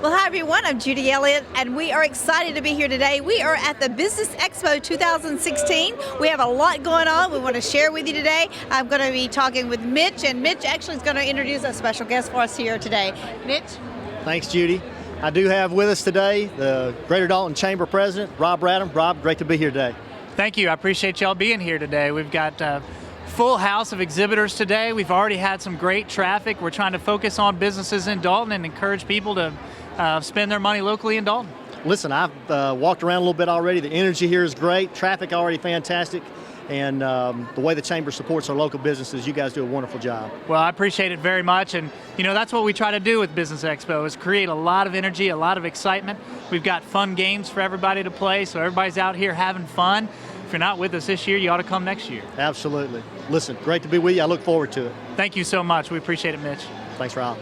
Well, hi everyone, I'm Judy Elliott, and we are excited to be here today. We are at the Business Expo 2016. We have a lot going on we want to share with you today. I'm going to be talking with Mitch, and Mitch actually is going to introduce a special guest for us here today. Mitch? Thanks, Judy. I do have with us today the Greater Dalton Chamber President, Rob Radham. Rob, great to be here today. Thank you. I appreciate y'all being here today. We've got a full house of exhibitors today. We've already had some great traffic. We're trying to focus on businesses in Dalton and encourage people to spend their money locally in Dalton. Listen, I've walked around a little bit already. The energy here is great. Traffic already fantastic. And the way the Chamber supports our local businesses, you guys do a wonderful job. Well, I appreciate it very much. And, you know, that's what we try to do with Business Expo is create a lot of energy, a lot of excitement. We've got fun games for everybody to play, so everybody's out here having fun. If you're not with us this year, you ought to come next year. Absolutely. Listen, great to be with you. I look forward to it. Thank you so much. We appreciate it, Mitch. Thanks, Rob.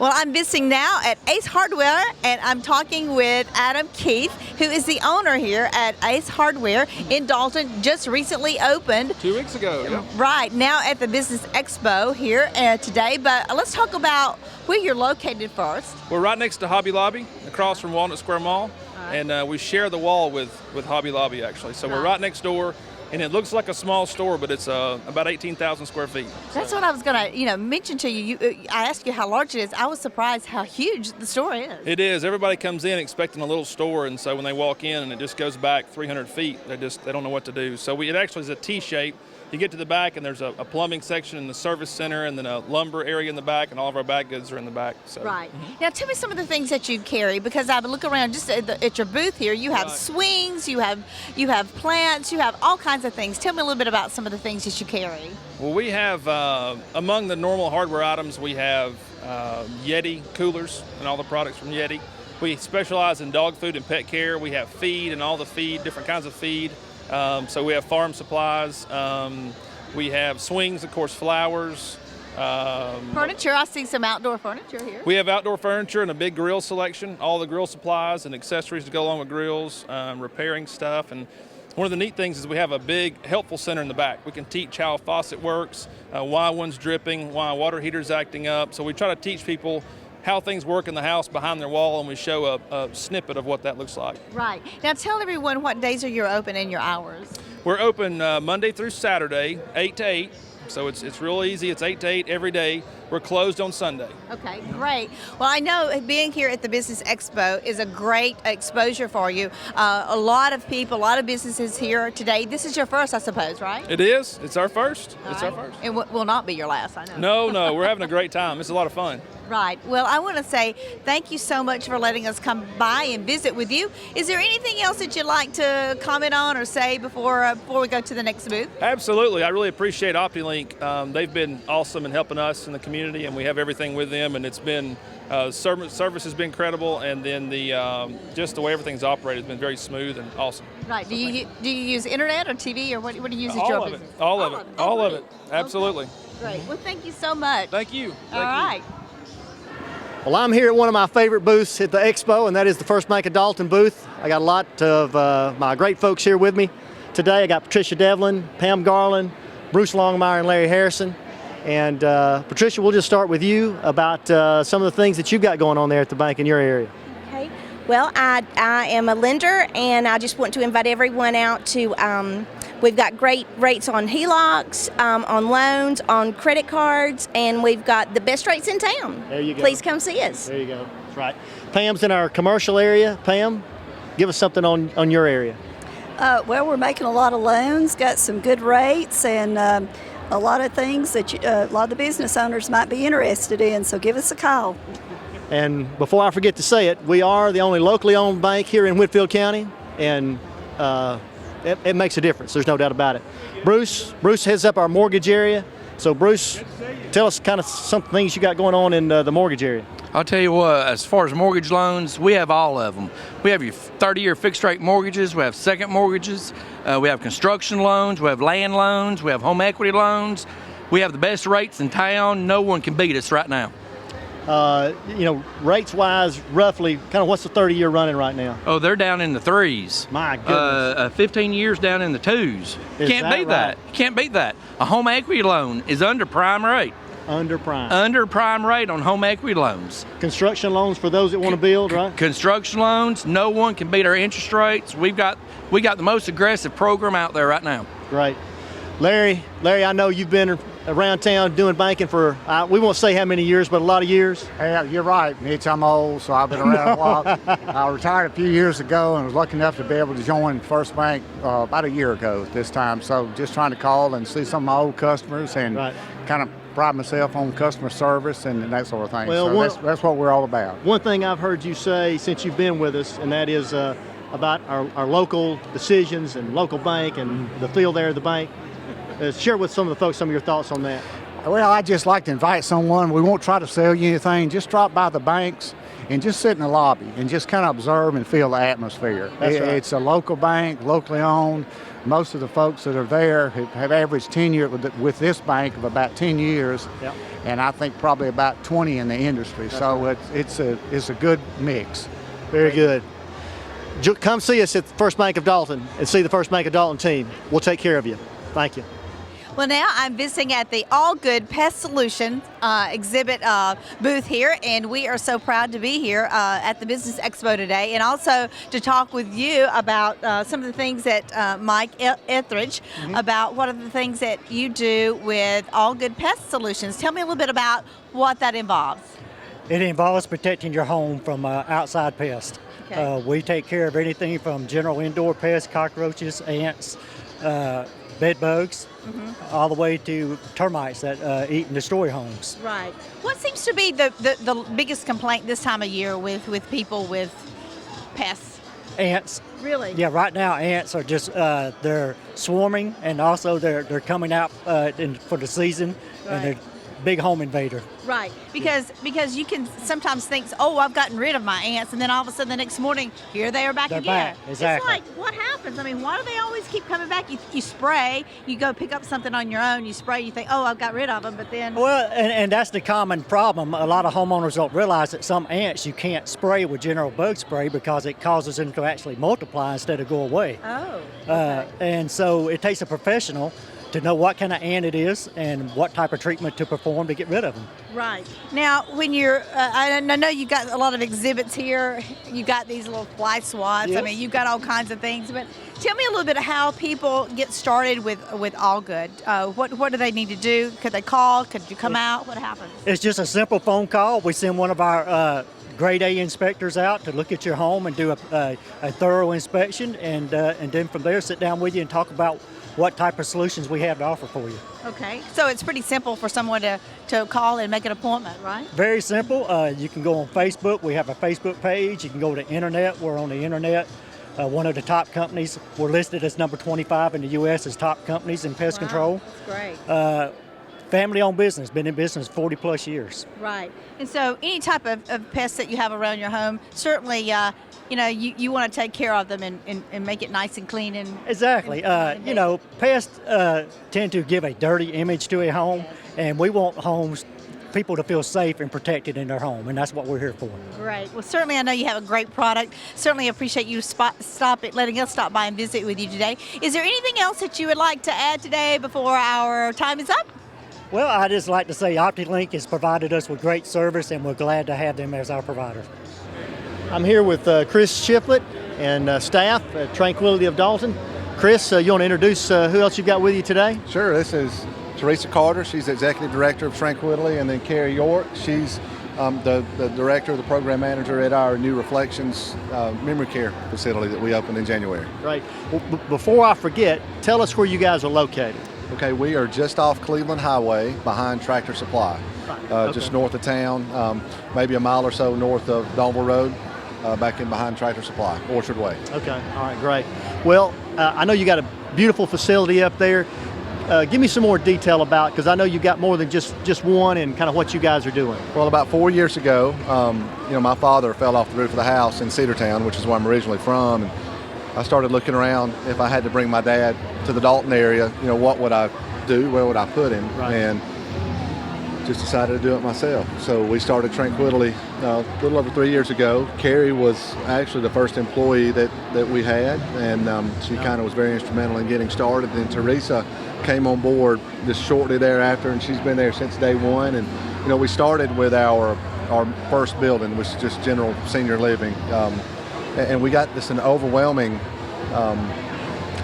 Well, I'm visiting now at Ace Hardware, and I'm talking with Adam Keith, who is the owner here at Ace Hardware in Dalton, just recently opened. 2 weeks ago, yeah. Right, now at the Business Expo here today, but let's talk about where you're located first. We're right next to Hobby Lobby, across from Walnut Square Mall, and we share the wall with Hobby Lobby, actually. So we're right next door. And it looks like a small store, but it's about 18,000 square feet. That's what I was going to, mention to you. I asked you how large it is. I was surprised how huge the store is. It is. Everybody comes in expecting a little store, and so when they walk in and it just goes back 300 feet, they don't know what to do. So it actually is a T-shape. You get to the back, and there's a plumbing section in the service center, and then a lumber area in the back, and all of our bag goods are in the back. So. Right. Now, tell me some of the things that you carry, because I look around just at your booth here. You have swings, you have plants, you have all kinds of things. Tell me a little bit about some of the things that you carry. Well, we have, among the normal hardware items, we have Yeti coolers and all the products from Yeti. We specialize in dog food and pet care. We have feed and all the feed, different kinds of feed. So we have farm supplies, we have swings, of course, flowers. Furniture, I see some outdoor furniture here. We have outdoor furniture and a big grill selection, all the grill supplies and accessories to go along with grills, repairing stuff. And one of the neat things is we have a big helpful center in the back. We can teach how a faucet works, why one's dripping, why a water heater's acting up. So we try to teach people how things work in the house behind their wall, and we show a snippet of what that looks like. Right. Now tell everyone what days are you open and your hours. We're open Monday through Saturday, 8 to 8. So it's real easy. It's 8 to 8 every day. We're closed on Sunday. Okay, great. Well, I know being here at the Business Expo is a great exposure for you. A lot of people, a lot of businesses here today. This is your first, I suppose, right? It is. It's our first. It's our first. It will not be your last, I know. No, we're having a great time. It's a lot of fun. Right. Well, I want to say thank you so much for letting us come by and visit with you. Is there anything else that you'd like to comment on or say before we go to the next booth? Absolutely. I really appreciate OptiLink. They've been awesome in helping us in the community, and we have everything with them. And it's been service has been incredible, and then the just the way everything's operated has been very smooth and awesome. Right. So do you use internet or TV, or what do you use as your business? All of it. Absolutely. Okay. Great. Well, thank you so much. Thank you. All right. Well, I'm here at one of my favorite booths at the Expo, and that is the First Bank of Dalton booth. I got a lot of my great folks here with me today. I got Patricia Devlin, Pam Garland, Bruce Longmire, and Larry Harrison. And Patricia, we'll just start with you about some of the things that you've got going on there at the bank in your area. Okay. Well, I am a lender, and I just want to invite everyone out to, we've got great rates on HELOCs, on loans, on credit cards, and we've got the best rates in town. There you go. Please come see us. There you go. That's right. Pam's in our commercial area. Pam, give us something on your area. Well, we're making a lot of loans, got some good rates, and a lot of things that a lot of the business owners might be interested in, so give us a call. And before I forget to say it, we are the only locally owned bank here in Whitfield County, and it makes a difference. There's no doubt about it. Bruce heads up our mortgage area. So Bruce, tell us kind of some things you got going on in the mortgage area. I'll tell you what, as far as mortgage loans, we have all of them. We have your 30-year fixed rate mortgages, we have second mortgages, we have construction loans, we have land loans, we have home equity loans. We have the best rates in town. No one can beat us right now. Rates-wise, roughly, kind of what's the 30-year running right now? Oh, they're down in the 3s. My goodness. 15 years down in the 2s. Can't beat that. You can't beat that. A home equity loan is under prime rate. Under prime. Under prime rate on home equity loans. Construction loans for those that want to build, right? Construction loans, no one can beat our interest rates. We got the most aggressive program out there right now. Great. Larry, I know you've been around town doing banking for, we won't say how many years, but a lot of years. Yeah, you're right, Mitch. I'm old, so I've been around a while. I retired a few years ago and was lucky enough to be able to join First Bank about a year ago this time. So just trying to call and see some of my old customers and kind of pride myself on customer service and that sort of thing. Well, so that's what we're all about. One thing I've heard you say since you've been with us, and that is about our local decisions and local bank and the feel there of the bank. Share with some of the folks some of your thoughts on that. Well, I'd just like to invite someone. We won't try to sell you anything. Just drop by the banks and just sit in the lobby and just kind of observe and feel the atmosphere. That's right. It's a local bank, locally owned. Most of the folks that are there have average tenure with this bank of about 10 years, Yep. and I think probably about 20 in the industry. That's so right. it's a good mix. Very good. Come see us at First Bank of Dalton and see the First Bank of Dalton team. We'll take care of you. Thank you. Well, now I'm visiting at the All Good Pest Solutions exhibit booth here, and we are so proud to be here at the Business Expo today, and also to talk with you about some of the things that Mike Etheridge, about what are the things that you do with All Good Pest Solutions. Tell me a little bit about what that involves. It involves protecting your home from outside pests. Okay. We take care of anything from general indoor pests, cockroaches, ants, bed bugs, all the way to termites that eat and destroy homes. Right. What seems to be the biggest complaint this time of year with people with pests? Ants. Really? Yeah, right now ants are just, they're swarming, and also they're coming out for the season, and they're big home invader. Right, because you can sometimes think, oh, I've gotten rid of my ants, and then all of a sudden the next morning, here they are back They're again. back, exactly. It's like, what happens? I mean, why do they always keep coming back? You spray, you go pick up something on your own, you spray, you think, oh, I've got rid of them, but then... Well, and that's the common problem. A lot of homeowners don't realize that some ants you can't spray with general bug spray because it causes them to actually multiply instead of go away. Oh, okay. And so it takes a professional to know what kind of ant it is and what type of treatment to perform to get rid of them. Right. Now, when you're, I know you've got a lot of exhibits here. You got these little fly swats. Yes. I mean, you've got all kinds of things. But tell me a little bit of how people get started with All Good. What do they need to do? Could they call? Could you come out? What happens? It's just a simple phone call. We send one of our grade A inspectors out to look at your home and do a thorough inspection, and then from there sit down with you and talk about what type of solutions we have to offer for you. Okay. So it's pretty simple for someone to call and make an appointment, right? Very simple. You can go on Facebook. We have a Facebook page. You can go to the internet. We're on the internet. One of the top companies. We're listed as number 25 in the U.S. as top companies in pest control. That's great. Family-owned business. Been in business 40 plus years. Right. And so any type of pests that you have around your home, certainly, you want to take care of them and make it nice and clean. Exactly. Pests tend to give a dirty image to a home, and we want people to feel safe and protected in their home, and that's what we're here for. Right. Well, certainly I know you have a great product. Certainly appreciate you letting us stop by and visit with you today. Is there anything else that you would like to add today before our time is up? Well, I just like to say OptiLink has provided us with great service, and we're glad to have them as our provider. I'm here with Chris Shiflett and staff at Tranquility of Dalton. Chris, you want to introduce who else you've got with you today? Sure. This is Teresa Carter. She's the Executive Director of Tranquility, and then Carrie York. She's the Director, the Program Manager at our new Reflections Memory Care facility that we opened in January. Right. Well, before I forget, tell us where you guys are located. Okay, we are just off Cleveland Highway behind Tractor Supply, just north of town, maybe a mile or so north of Donville Road, back in behind Tractor Supply, Orchard Way. Okay, all right, great. Well, I know you got a beautiful facility up there. Give me some more detail about, because I know you got more than just one, and kind of what you guys are doing. Well, about 4 years ago, my father fell off the roof of the house in Cedartown, which is where I'm originally from. And I started looking around if I had to bring my dad to the Dalton area, what would I do? Where would I put him? Right. And just decided to do it myself. So we started Tranquility a little over 3 years ago. Carrie was actually the first employee that we had, and she kind of was very instrumental in getting started. And Teresa came on board just shortly thereafter, and she's been there since day one. And we started with our first building, which is just general senior living, and we got an overwhelming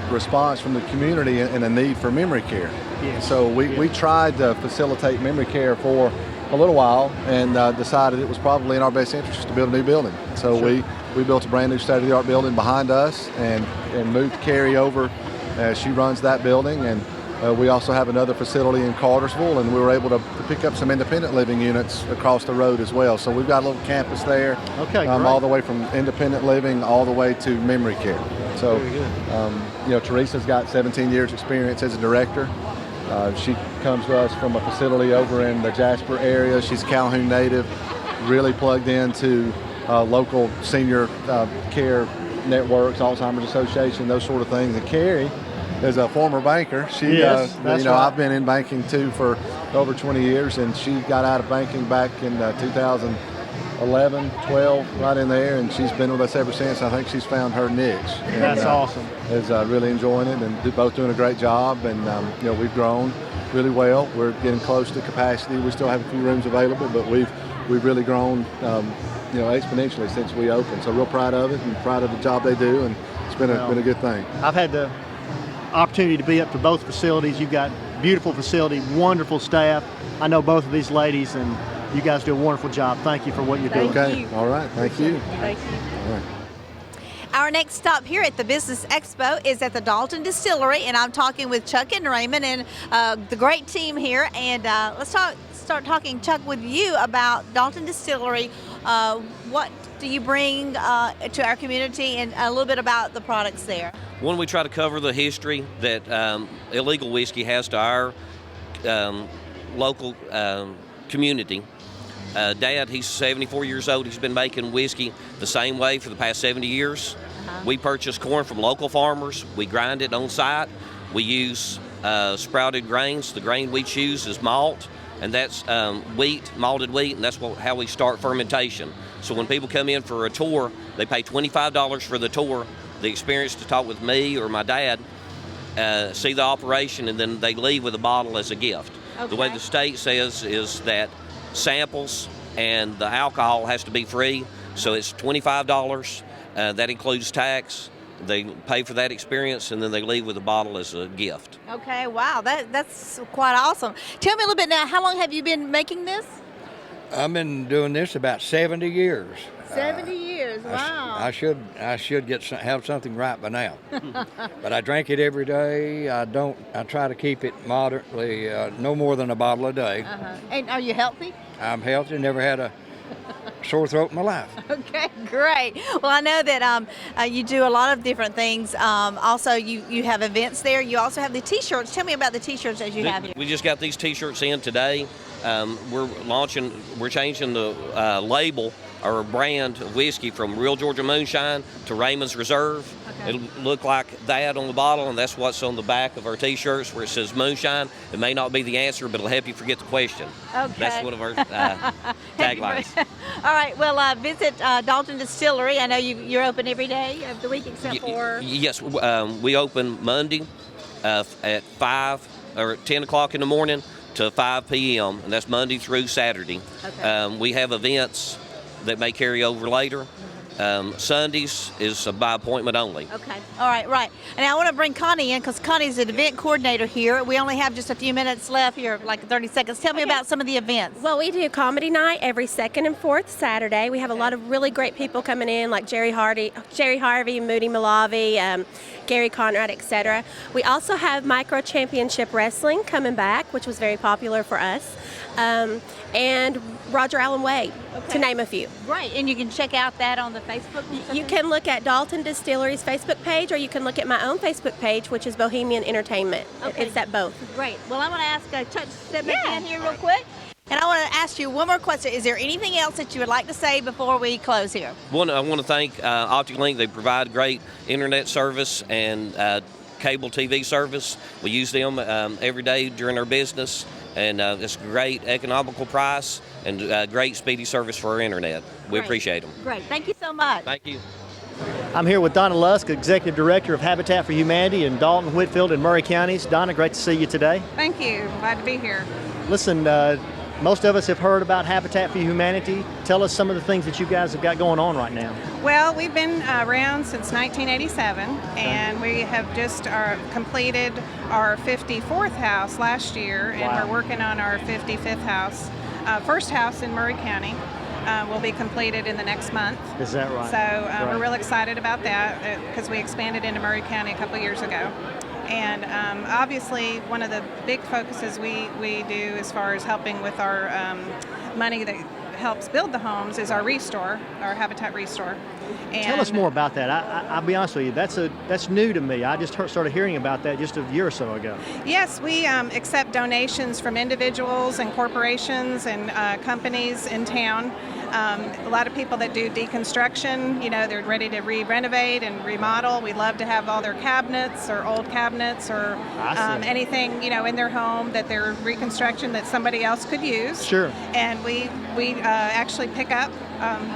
response from the community and a need for memory care. Yes. So we tried to facilitate memory care for a little while, and decided it was probably in our best interest to build a new building. So Sure. we built a brand new state-of-the-art building behind us, and moved Carrie over. She runs that building, and we also have another facility in Cartersville, and we were able to pick up some independent living units across the road as well. So we've got a little campus there, Okay, great. all the way from independent living all the way to memory care. So, Very good. Teresa's got 17 years experience as a director. She comes to us from a facility over in the Jasper area. She's a Calhoun native, really plugged into local senior care networks, Alzheimer's Association, those sort of things. And Carrie is a former banker. She, Yes, that's right. I've been in banking too for over 20 years, and she got out of banking back in 2011, 12, right in there, and she's been with us ever since. I think she's found her niche. And, That's awesome. Is really enjoying it, and both doing a great job. And we've grown really well. We're getting close to capacity. We still have a few rooms available, but we've really grown exponentially since we opened. So real proud of it, and proud of the job they do, and it's been a good thing. I've had the opportunity to be up to both facilities. You've got beautiful facility, wonderful staff. I know both of these ladies, and you guys do a wonderful job. Thank you for what you're doing. Okay, all right, thank you. Thank you. All right. Our next stop here at the Business Expo is at the Dalton Distillery, and I'm talking with Chuck and Raymond and the great team here. And let's start talking, Chuck, with you about Dalton Distillery. What do you bring to our community, and a little bit about the products there? One, we try to cover the history that illegal whiskey has to our local community. Dad, he's 74 years old. He's been making whiskey the same way for the past 70 years. We purchase corn from local farmers. We grind it on site. We use sprouted grains. The grain we choose is malt, and that's wheat, malted wheat, and that's how we start fermentation. So when people come in for a tour, they pay $25 for the tour, the experience to talk with me or my dad, see the operation, and then they leave with a bottle as a gift. Okay. The way the state says is that samples and the alcohol has to be free, so it's $25. That includes tax. They pay for that experience, and then they leave with a bottle as a gift. Okay, wow, that's quite awesome. Tell me a little bit now, how long have you been making this? I've been doing this about 70 years. 70 years, wow. I should have something right by now. But I drink it every day. I try to keep it moderately, no more than a bottle a day. And are you healthy? I'm healthy, never had a sore throat in my life. Okay, great. Well, I know that you do a lot of different things. Also, you have events there. You also have the T-shirts. Tell me about the T-shirts that you have here. We just got these T-shirts in today. We're changing the label or brand of whiskey from Real Georgia Moonshine to Raymond's Reserve. Okay. It'll look like that on the bottle, and that's what's on the back of our T-shirts where it says Moonshine. It may not be the answer, but it'll help you forget the question. Okay. That's one of our taglines. All right. Well, visit Dalton Distillery. I know you're open every day of the week except for. Yes, we open Monday at 5 or 10 o'clock in the morning to 5 p.m., and that's Monday through Saturday. Okay. We have events that may carry over later. Sundays is by appointment only. Okay. All right, right. And I want to bring Connie in because Connie's an event coordinator here. We only have just a few minutes left here, like 30 seconds. Tell me about some of the events. Well, we do comedy night every second and fourth Saturday. We have a lot of really great people coming in, like Jerry Harvey, Moody Malavi, Gary Conrad, etc. We also have micro championship wrestling coming back, which was very popular for us, and Roger Allen Way, to name a few. Right, and you can check out that on the Facebook. You can look at Dalton Distillery's Facebook page, or you can look at my own Facebook page, which is Bohemian Entertainment. Okay. It's at both. Great. Well, I want to ask Chuck to step back in here real quick. And I want to ask you one more question. Is there anything else that you would like to say before we close here? One, I want to thank OptiLink. They provide great internet service and cable TV service. We use them every day during our business, and it's a great economical price and great speedy service for our internet. We appreciate them. Great. Thank you so much. Thank you. I'm here with Donna Lusk, Executive Director of Habitat for Humanity in Dalton, Whitfield, and Murray counties. Donna, great to see you today. Thank you. Glad to be here. Listen, most of us have heard about Habitat for Humanity. Tell us some of the things that you guys have got going on right now. Well, we've been around since 1987, and we have just completed our 54th house last year, and Wow. we're working on our 55th house. First house in Murray County will be completed in the next month. Is that right? So we're Right. real excited about that because we expanded into Murray County a couple years ago. And obviously, one of the big focuses we do as far as helping with our money that helps build the homes is our restore, our Habitat Restore. And Tell us more about that. I'll be honest with you, that's new to me. I just started hearing about that just a year or so ago. Yes, we accept donations from individuals and corporations and companies in town. A lot of people that do deconstruction, you know, they're ready to renovate and remodel. We love to have all their cabinets or old cabinets or anything, you know, in their home that they're reconstruction that somebody else could use. Sure. And we actually pick up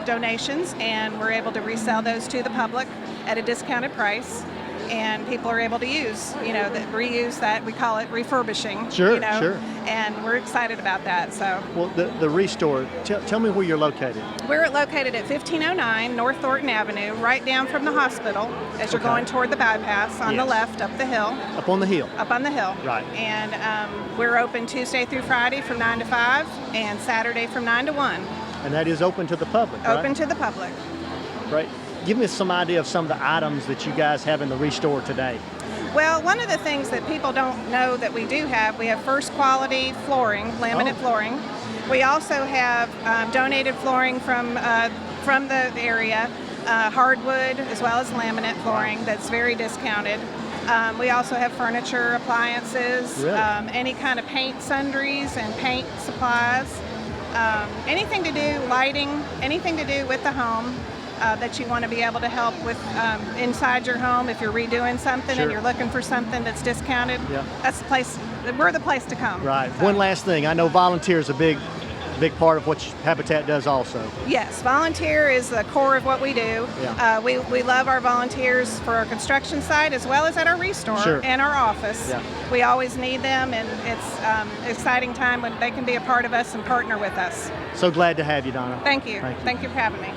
donations, and we're able to resell those to the public at a discounted price. And people are able to use, you know, reuse that. We call it refurbishing. Sure, you know, sure. And we're excited about that. So Well, the restore, tell me where you're located. we're located at 1509 North Thornton Avenue, right down from the hospital as you're Okay. going toward the bypass on the Yes. left up the hill. Up on the hill. Up on the hill. Right. And we're open Tuesday through Friday from 9 to 5 and Saturday from 9 to 1. And that is open to the public, right? Open to the public. Right. Give me some idea of some of the items that you guys have in the restore today. Well, one of the things that people don't know that we do have, we have first quality flooring, laminate flooring. We also have donated flooring from the area, hardwood as well as laminate flooring that's very discounted. We also have furniture, appliances, Really? any kind of paint sundries and paint supplies, anything to do, lighting, anything to do with the home. That you want to be able to help with inside your home if you're redoing something Sure. and you're looking for something that's discounted. Yeah. That's the place. We're the place to come. Right. So, One last thing. I know volunteers are a big part of what Habitat does also. Yes, volunteer is the core of what we do. Yeah. We love our volunteers for our construction site as well as at our restore Sure. and our office. Yeah. We always need them, and it's an exciting time when they can be a part of us and partner with us. So glad to have you, Donna. Thank you. Thank you. Thank you for having me.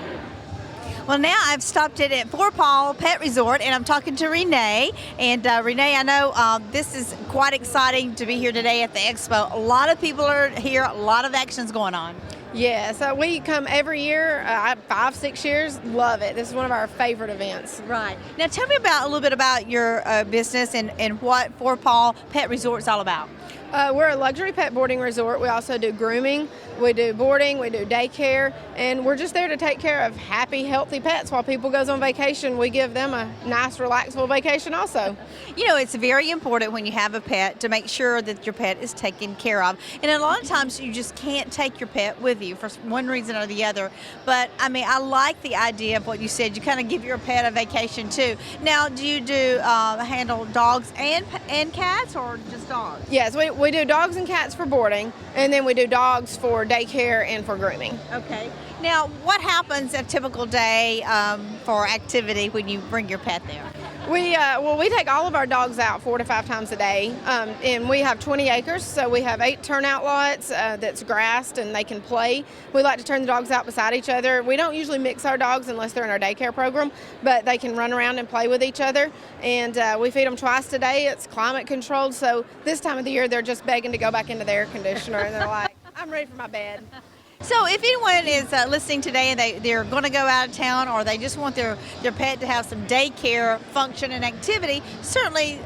Well, now I've stopped in at Four Paw Pet Resort, and I'm talking to Renee. And Renee, I know this is quite exciting to be here today at the Expo. A lot of people are here, a lot of actions going on. Yeah, so we come every year, 5-6 years, love it. This is one of our favorite events. Right. Now tell me a little bit about your business and what Four Paw Pet Resort is all about. We're a luxury pet boarding resort. We also do grooming, we do boarding, we do daycare, and we're just there to take care of happy, healthy pets. While people goes on vacation, we give them a nice, relaxable vacation also. You know, it's very important when you have a pet to make sure that your pet is taken care of. And a lot of times you just can't take your pet with you for one reason or the other. But, I mean, I like the idea of what you said. You kind of give your pet a vacation, too. Now, do you handle dogs and cats or just dogs? Yes, we do dogs and cats for boarding, and then we do dogs for daycare and for grooming. Okay. Now, what happens a typical day for activity when you bring your pet there? We take all of our dogs out 4 to 5 times a day, and we have 20 acres, so we have 8 turnout lots that's grassed and they can play. We like to turn the dogs out beside each other. We don't usually mix our dogs unless they're in our daycare program, but they can run around and play with each other, and we feed them twice a day. It's climate controlled, so this time of the year they're just begging to go back into the air conditioner, and they're like, I'm ready for my bed. So if anyone is listening today and they're going to go out of town or they just want their pet to have some daycare function and activity, certainly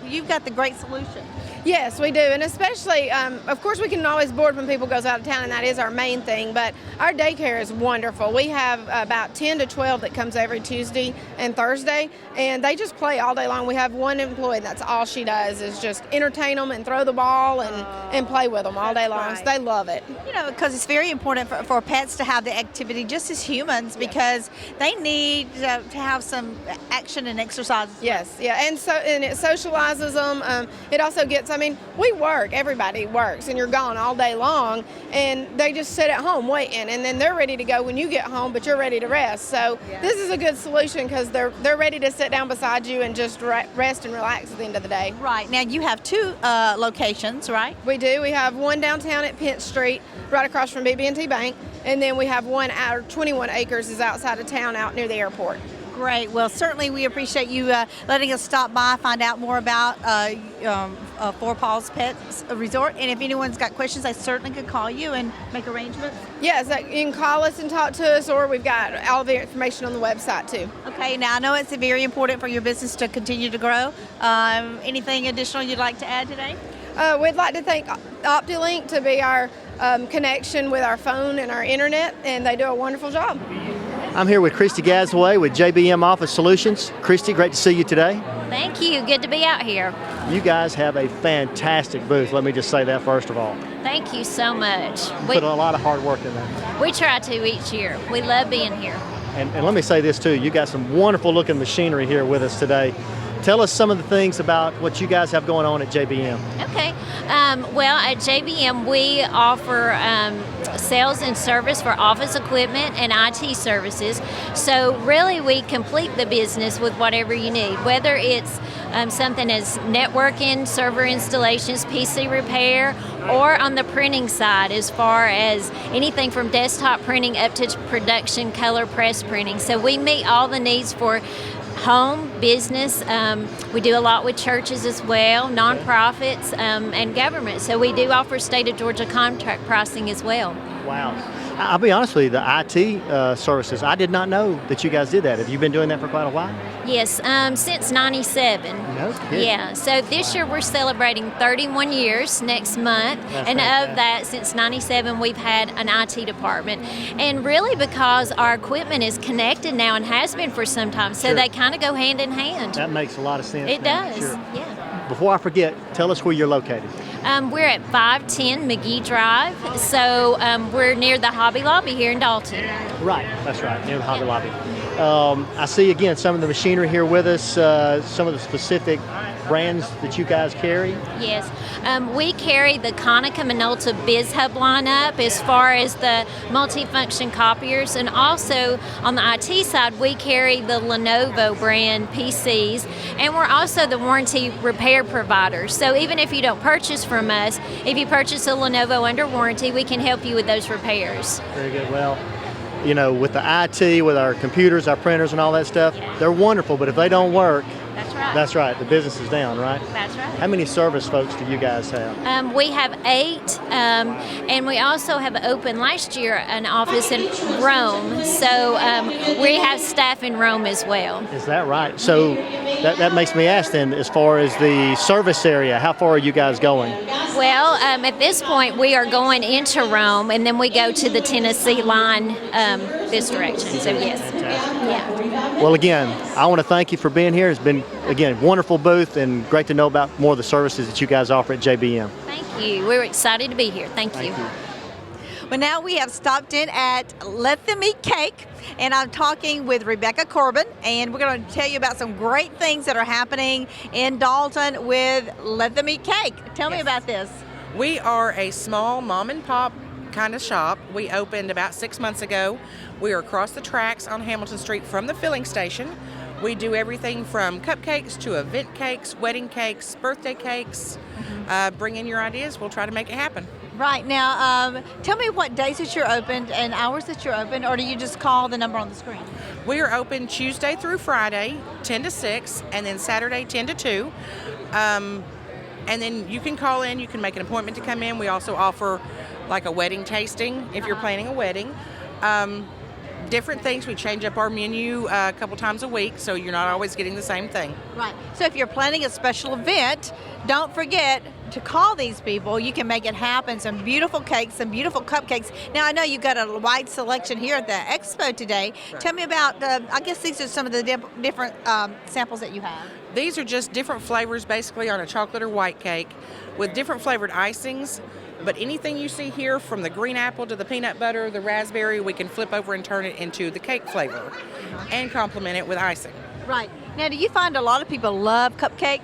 you've got the great solution. Yes, we do, and especially, of course, we can always board when people goes out of town, and that is our main thing, but our daycare is wonderful. We have about 10 to 12 that comes every Tuesday and Thursday, and they just play all day long. We have one employee, that's all she does, is just entertain them and throw the ball and play with them all day long, right. So they love it. You know, because it's very important for pets to have the activity just as humans, because they need to have some action and exercise. Yes, yeah, and it socializes them. It also gets I mean, we work, everybody works, and you're gone all day long, and they just sit at home waiting, and then they're ready to go when you get home, but you're ready to rest. So this is a good solution because they're ready to sit down beside you and just rest and relax at the end of the day. Right. Now you have 2 locations, right? We do. We have one downtown at Penn Street, right across from BB&T Bank, and then we have one our 21 acres is outside of town out near the airport. Great. Well, certainly we appreciate you letting us stop by, find out more about Paws Pets Resort. And if anyone's got questions, I certainly could call you and make arrangements. Yes, you can call us and talk to us, or we've got all the information on the website too. Okay. Now I know it's very important for your business to continue to grow. Anything additional you'd like to add today? We'd like to thank OptiLink to be our connection with our phone and our internet, and they do a wonderful job. I'm here with Christy Gasaway with JBM Office Solutions. Christy, great to see you today. Thank you. Good to be out here. You guys have a fantastic booth. Let me just say that first of all. Thank you so much. You put a lot of hard work in there. We try to each year. We love being here. And let me say this too. You got some wonderful looking machinery here with us today. Tell us some of the things about what you guys have going on at JBM. Okay. Well, at JBM, we offer sales and service for office equipment and IT services. So really, we complete the business with whatever you need, whether it's something as networking, server installations, PC repair, or on the printing side as far as anything from desktop printing up to production color press printing. So we meet all the needs for home, business. We do a lot with churches as well, nonprofits, and government. So we do offer state of Georgia contract pricing as well. Wow. I'll be honest with you, the IT services, I did not know that you guys did that. Have you been doing that for quite a while? Yes, since 97. No kidding. Yeah, so this year we're celebrating 31 years next month. That's and fantastic. of that, since 97, we've had an IT department. And really because our equipment is connected now and has been for some time, so Sure. they kind of go hand in hand. That makes a lot of sense. It now. does, Sure. yeah. Before I forget, tell us where you're located. We're at 510 McGee Drive, so we're near the Hobby Lobby here in Dalton. Right, that's right, near the Hobby Lobby. I see again some of the machinery here with us, some of the specific brands that you guys carry. Yes, we carry the Konica Minolta BizHub lineup as far as the multifunction copiers, and also on the IT side we carry the Lenovo brand PCs, and we're also the warranty repair provider. So even if you don't purchase from us, if you purchase a Lenovo under warranty, we can help you with those repairs. Very good. Well, you know, with the IT, with our computers, our printers and all that stuff, they're wonderful, but if they don't work, That's right. that's right, the business is down, right? That's right. How many service folks do you guys have? We have 8, and we also have opened last year an office in Rome, so we have staff in Rome as well. Is that right? So that makes me ask then, as far as the service area, how far are you guys going? Well, at this point we are going into Rome, and then we go to the Tennessee line this direction, so yes. Yeah. Well, again, I want to thank you for being here. It's been, again, wonderful booth and great to know about more of the services that you guys offer at JBM. Thank you. We're excited to be here. Thank you. Well, now we have stopped in at Let Them Eat Cake, and I'm talking with Rebecca Corbin, and we're going to tell you about some great things that are happening in Dalton with Let Them Eat Cake. Tell me about this. We are a small mom and pop kind of shop. We opened about 6 months ago. We are across the tracks on Hamilton Street from the filling station. We do everything from cupcakes to event cakes, wedding cakes, birthday cakes. Bring in your ideas. We'll try to make it happen. Right now, tell me what days that you're open and hours that you're open, or do you just call the number on the screen? We are open Tuesday through Friday, 10 to 6, and then Saturday, 10 to 2. And then you can call in. You can make an appointment to come in. We also offer like a wedding tasting if you're planning a wedding. Different things. We change up our menu a couple times a week, so you're not always getting the same thing. Right. So if you're planning a special event, don't forget to call these people. You can make it happen. Some beautiful cakes, some beautiful cupcakes. Now, I know you've got a wide selection here at the Expo today. Right. Tell me about, I guess these are some of the different samples that you have. These are just different flavors basically on a chocolate or white cake with different flavored icings. But anything you see here, from the green apple to the peanut butter, the raspberry, we can flip over and turn it into the cake flavor and complement it with icing. Right. Now, do you find a lot of people love cupcakes?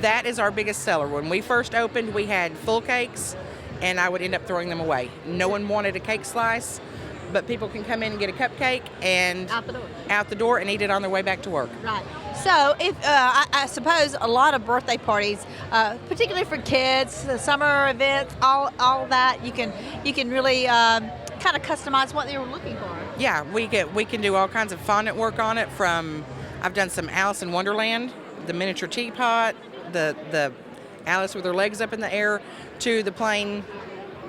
That is our biggest seller. When we first opened, we had full cakes, and I would end up throwing them away. No one wanted a cake slice, but people can come in and get a cupcake and out the door and eat it on their way back to work. Right. So, if I suppose a lot of birthday parties, particularly for kids, the summer events, all that, you can really kind of customize what they were looking for. Yeah, we can do all kinds of fondant work on it. From I've done some Alice in Wonderland, the miniature teapot, the Alice with her legs up in the air, to the plain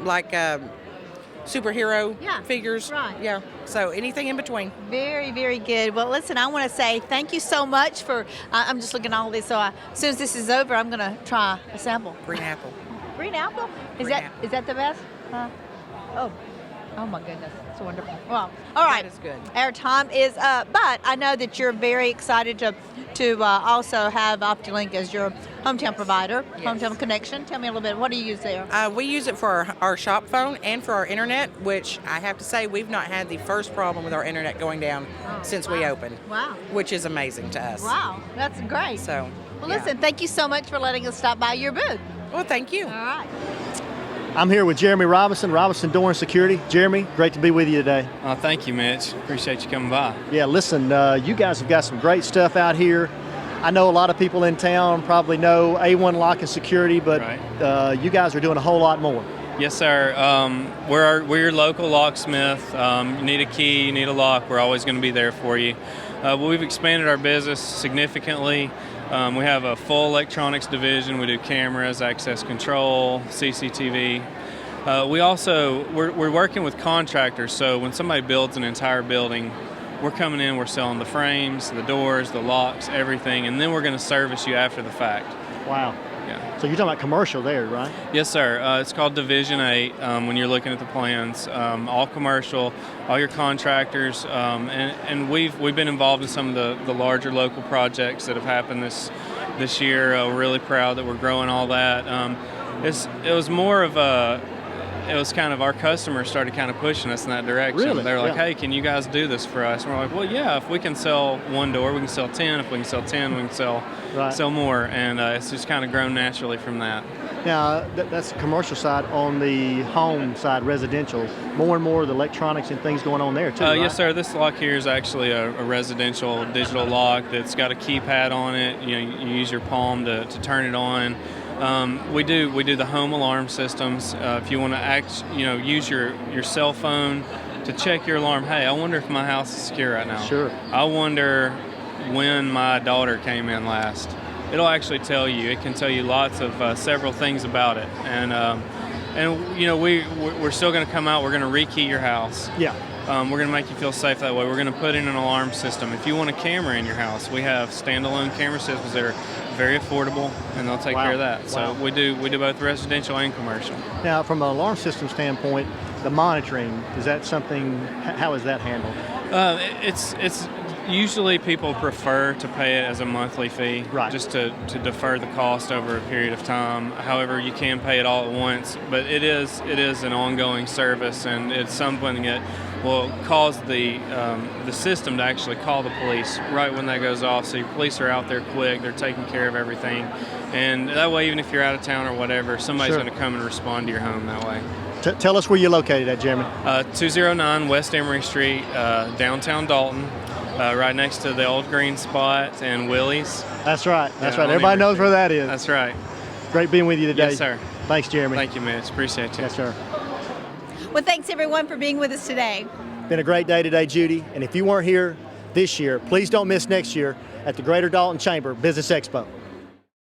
like superhero figures. Right. Yeah. So anything in between. Very, very good. Well, listen, I want to say thank you so much for. I'm just looking at all this. So as soon as this is over, I'm going to try a sample. Green apple. Green apple? Is that the best? Oh my goodness, it's wonderful. Well, all right. That is good. Our time is up, but I know that you're very excited to also have OptiLink as your hometown provider, hometown connection. Tell me a little bit. What do you use there? We use it for our shop phone and for our internet, which I have to say we've not had the first problem with our internet going down since we opened. Wow. Which is amazing to us. Wow, that's great. So, well, listen, thank you so much for letting us stop by your booth. Well, thank you. All right. I'm here with Jeremy Robinson, Doran Security. Jeremy, great to be with you today. Thank you, Mitch. Appreciate you coming by. Yeah, listen, you guys have got some great stuff out here. I know a lot of people in town probably know A1 Lock and Security, but you guys are doing a whole lot more. Yes, sir. We're your local locksmith. You need a key, you need a lock, we're always going to be there for you. We've expanded our business significantly. We have a full electronics division. We do cameras, access control, CCTV. We're working with contractors, so when somebody builds an entire building, we're coming in, we're selling the frames, the doors, the locks, everything, and then we're going to service you after the fact. Wow. Yeah. So you're talking about commercial there, right? Yes, sir. It's called Division 8 when you're looking at the plans. All commercial, all your contractors, and we've been involved in some of the larger local projects that have happened this year. We're really proud that we're growing all that. It was kind of our customers started kind of pushing us in that direction. Really? They're like, hey, can you guys do this for us? And we're like, well, yeah, if we can sell one door, we can sell 10. If we can sell 10, we can sell more. And it's just kind of grown naturally from that. Now, that's the commercial side. On the home side, residential, more and more of the electronics and things going on there, too, right? Yes, sir. This lock here is actually a residential digital lock that's got a keypad on it. You use your palm to turn it on. We do the home alarm systems. If you want to use your cell phone to check your alarm. Hey, I wonder if my house is secure right now. Sure. I wonder when my daughter came in last. It'll actually tell you. It can tell you lots of several things about it. And we're still going to come out. We're going to rekey your house. Yeah. We're going to make you feel safe that way. We're going to put in an alarm system. If you want a camera in your house, we have standalone camera systems that are very affordable, and they'll take care of that. So we do both residential and commercial. Now, from an alarm system standpoint, the monitoring, is that something? How is that handled? It's usually people prefer to pay it as a monthly fee, just to defer the cost over a period of time. However, you can pay it all at once, but it is an ongoing service, and it's something that will cause the system to actually call the police right when that goes off. So your police are out there quick, they're taking care of everything, and that way, even if you're out of town or whatever, somebody's going to come and respond to your home that way. Tell us where you're located at, Jeremy. 209 West Emory Street, downtown Dalton. Right next to the old green spot and Willie's. That's right. That's right. Everybody knows where that is. That's right. Great being with you today. Yes, sir. Thanks, Jeremy. Thank you, Mitch. Appreciate you. Yes, sir. Well, thanks everyone for being with us today. Been a great day today, Judy. And if you weren't here this year, please don't miss next year at the Greater Dalton Chamber Business Expo.